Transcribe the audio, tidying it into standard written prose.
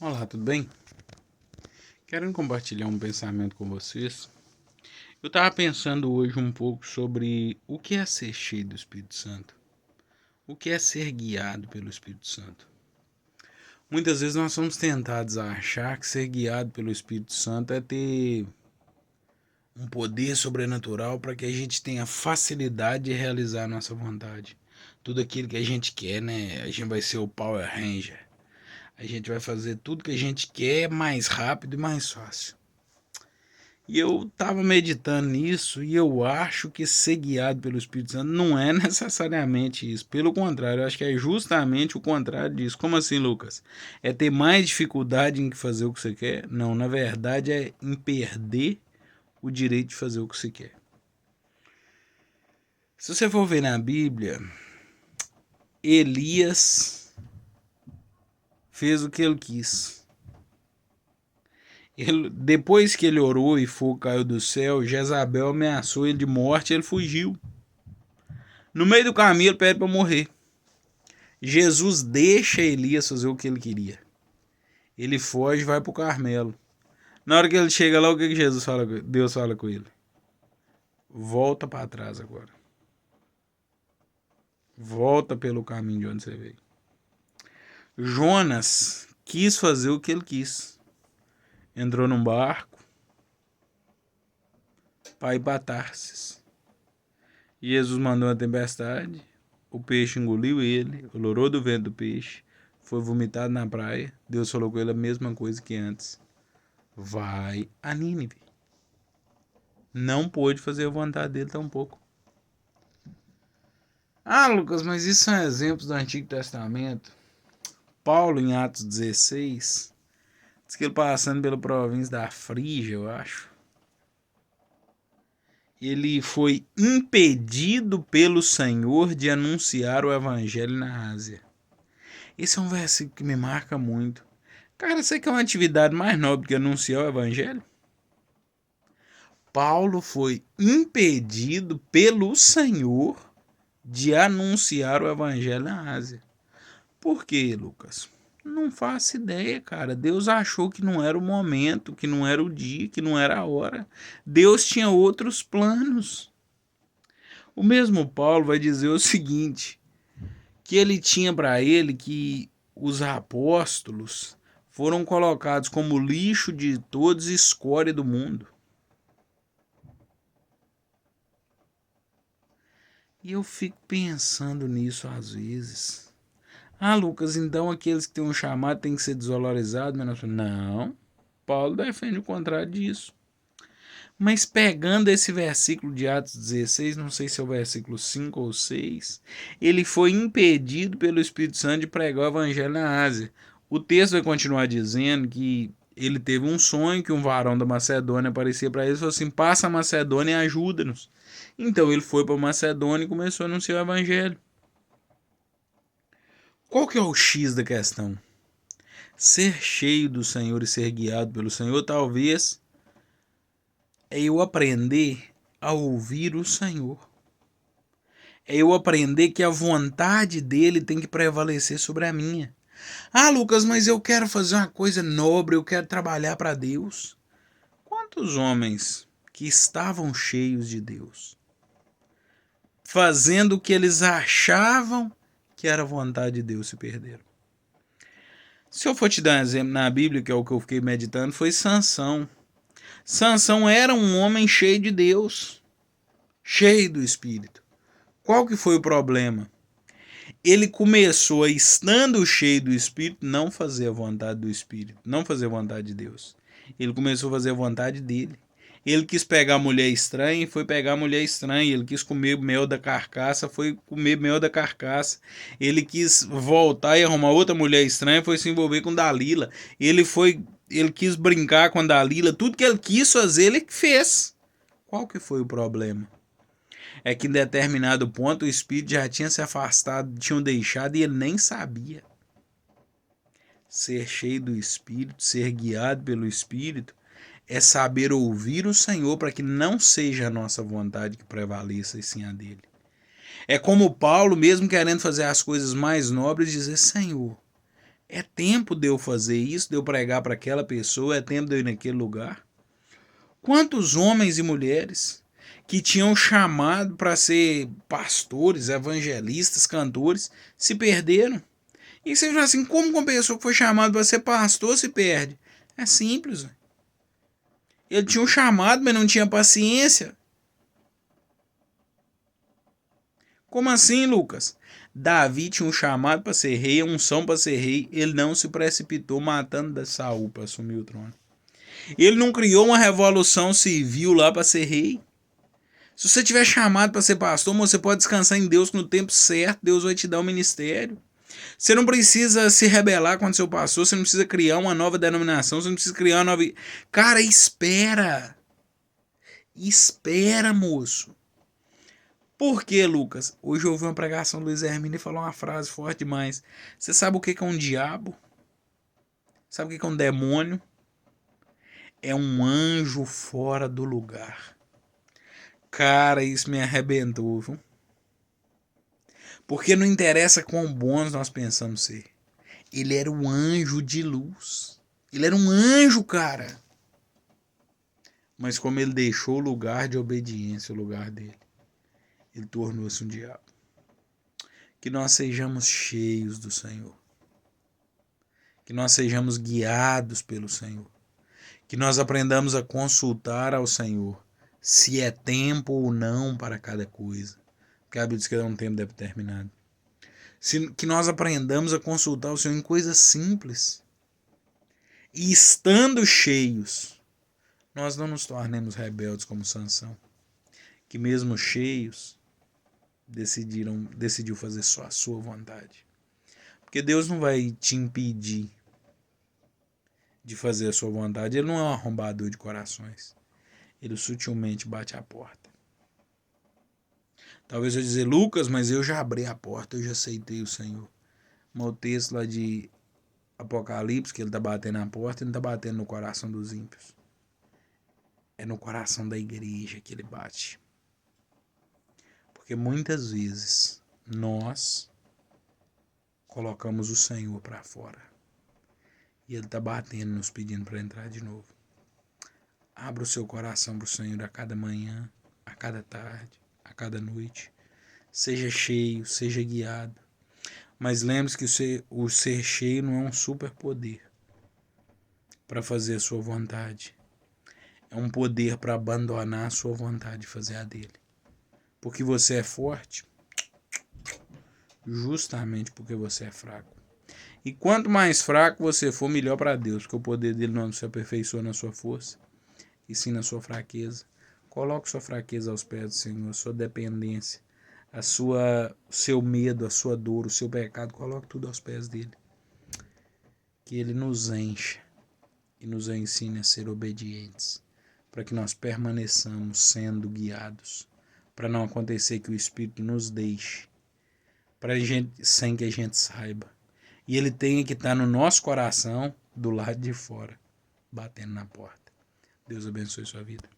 Olá, tudo bem? Quero compartilhar um pensamento com vocês. Eu estava pensando hoje um pouco sobre o que é ser cheio do Espírito Santo. O que é ser guiado pelo Espírito Santo. Muitas vezes nós somos tentados a achar que ser guiado pelo Espírito Santo é ter um poder sobrenatural para que a gente tenha facilidade de realizar a nossa vontade. Tudo aquilo que a gente quer, né? A gente vai ser o Power Ranger. A gente vai fazer tudo que a gente quer mais rápido e mais fácil. E eu estava meditando nisso e eu acho que ser guiado pelo Espírito Santo não é necessariamente isso. Pelo contrário, eu acho que é justamente o contrário disso. Como assim, Lucas? É ter mais dificuldade em fazer o que você quer? Não, na verdade é em perder o direito de fazer o que você quer. Se você for ver na Bíblia, Elias fez o que ele quis. Depois que ele orou e fogo caiu do céu, Jezabel ameaçou ele de morte e ele fugiu. No meio do caminho ele pede para morrer. Jesus deixa Elias fazer o que ele queria. Ele foge e vai para o Carmelo. Na hora que ele chega lá, o que Jesus fala? Deus fala com ele: volta para trás agora. Volta pelo caminho de onde você veio. Jonas quis fazer o que ele quis. Entrou num barco para ir para Tarsis. Jesus mandou uma tempestade. O peixe engoliu ele. Olorou do vento do peixe. Foi vomitado na praia. Deus falou com ele a mesma coisa que antes. Vai a Nínive. Não pôde fazer a vontade dele tampouco. Ah, Lucas, mas isso são exemplos do Antigo Testamento. Paulo, em Atos 16, diz que ele passando pela província da Frígia, eu acho, ele foi impedido pelo Senhor de anunciar o evangelho na Ásia. Esse é um versículo que me marca muito. Cara, você quer uma atividade mais nobre que anunciar o evangelho? Paulo foi impedido pelo Senhor de anunciar o evangelho na Ásia. Por quê, Lucas? Não faço ideia, cara. Deus achou que não era o momento, que não era o dia, que não era a hora. Deus tinha outros planos. O mesmo Paulo vai dizer o seguinte, que ele tinha para ele que os apóstolos foram colocados como lixo de todos e escória do mundo. E eu fico pensando nisso às vezes. Ah, Lucas, então aqueles que têm um chamado têm que ser desvalorizados? Não, Paulo defende o contrário disso. Mas pegando esse versículo de Atos 16, não sei se é o versículo 5 ou 6, ele foi impedido pelo Espírito Santo de pregar o evangelho na Ásia. O texto vai continuar dizendo que ele teve um sonho que um varão da Macedônia aparecia para ele e falou assim: passa a Macedônia e ajuda-nos. Então ele foi para Macedônia e começou a anunciar o evangelho. Qual que é o X da questão? Ser cheio do Senhor e ser guiado pelo Senhor, talvez, é eu aprender a ouvir o Senhor. É eu aprender que a vontade dele tem que prevalecer sobre a minha. Ah, Lucas, mas eu quero fazer uma coisa nobre, eu quero trabalhar para Deus. Quantos homens que estavam cheios de Deus, fazendo o que eles achavam que era a vontade de Deus, se perderam? Se eu for te dar um exemplo na Bíblia, que é o que eu fiquei meditando, foi Sansão. Sansão era um homem cheio de Deus, cheio do Espírito. Qual que foi o problema? Ele começou, estando cheio do Espírito, não fazer a vontade do Espírito, não fazer a vontade de Deus. Ele começou a fazer a vontade dele. Ele quis pegar a mulher estranha e foi pegar a mulher estranha. Ele quis comer mel da carcaça, foi comer mel da carcaça. Ele quis voltar e arrumar outra mulher estranha, foi se envolver com Dalila. Ele quis brincar com a Dalila. Tudo que ele quis fazer, ele fez. Qual que foi o problema? É que em determinado ponto o Espírito já tinha se afastado, tinham deixado e ele nem sabia. Ser cheio do Espírito, ser guiado pelo Espírito, é saber ouvir o Senhor para que não seja a nossa vontade que prevaleça e sim a dele. É como Paulo, mesmo querendo fazer as coisas mais nobres, dizer: Senhor, É tempo de eu fazer isso, de eu pregar para aquela pessoa, é tempo de eu ir naquele lugar. Quantos homens e mulheres que tinham chamado para ser pastores, evangelistas, cantores, se perderam? E você fala assim, como uma pessoa que foi chamada para ser pastor se perde? É simples. Ele tinha um chamado, mas não tinha paciência. Como assim, Lucas? Davi tinha um chamado para ser rei, a unção para ser rei. Ele não se precipitou matando Saul para assumir o trono. Ele não criou uma revolução civil lá para ser rei. Se você tiver chamado para ser pastor, você pode descansar em Deus, que no tempo certo Deus vai te dar o ministério. Você não precisa se rebelar contra seu pastor, você não precisa criar uma nova denominação, você não precisa criar uma nova... Cara, espera. Espera, moço. Por que, Lucas? Hoje eu ouvi uma pregação do Luiz Hermínio e falou uma frase forte demais. Você sabe o que é um diabo? Sabe o que é um demônio? É um anjo fora do lugar. Cara, isso me arrebentou, viu? Porque não interessa quão bons nós pensamos ser. Ele era um anjo de luz. Ele era um anjo, cara. Mas como ele deixou o lugar de obediência, o lugar dele, ele tornou-se um diabo. Que nós sejamos cheios do Senhor. Que nós sejamos guiados pelo Senhor. Que nós aprendamos a consultar ao Senhor se é tempo ou não para cada coisa. Porque a Bíblia diz que é um tempo determinado. Que nós aprendamos a consultar o Senhor em coisas simples. E estando cheios, nós não nos tornemos rebeldes como Sansão, que mesmo cheios, decidiu fazer só a sua vontade. Porque Deus não vai te impedir de fazer a sua vontade. Ele não é um arrombador de corações. Ele sutilmente bate a porta. Talvez eu dizer, Lucas, mas eu já abri a porta, eu já aceitei o Senhor. Mas o texto lá de Apocalipse, que ele está batendo na porta, ele não está batendo no coração dos ímpios. É no coração da igreja que ele bate. Porque muitas vezes nós colocamos o Senhor para fora. E ele está batendo, nos pedindo para entrar de novo. Abra o seu coração para o Senhor a cada manhã, a cada tarde, a cada noite. Seja cheio, seja guiado. Mas lembre-se que o ser cheio não é um superpoder para fazer a sua vontade. É um poder para abandonar a sua vontade de fazer a dele. Porque você é forte, justamente porque você é fraco. E quanto mais fraco você for, melhor para Deus, porque o poder dele não se aperfeiçoa na sua força, e sim na sua fraqueza. Coloque sua fraqueza aos pés do Senhor, a sua dependência, o seu medo, a sua dor, o seu pecado, coloque tudo aos pés dele. Que ele nos encha e nos ensine a ser obedientes, para que nós permaneçamos sendo guiados, para não acontecer que o Espírito nos deixe, sem que a gente saiba. E ele tenha que estar no nosso coração, do lado de fora, batendo na porta. Deus abençoe sua vida.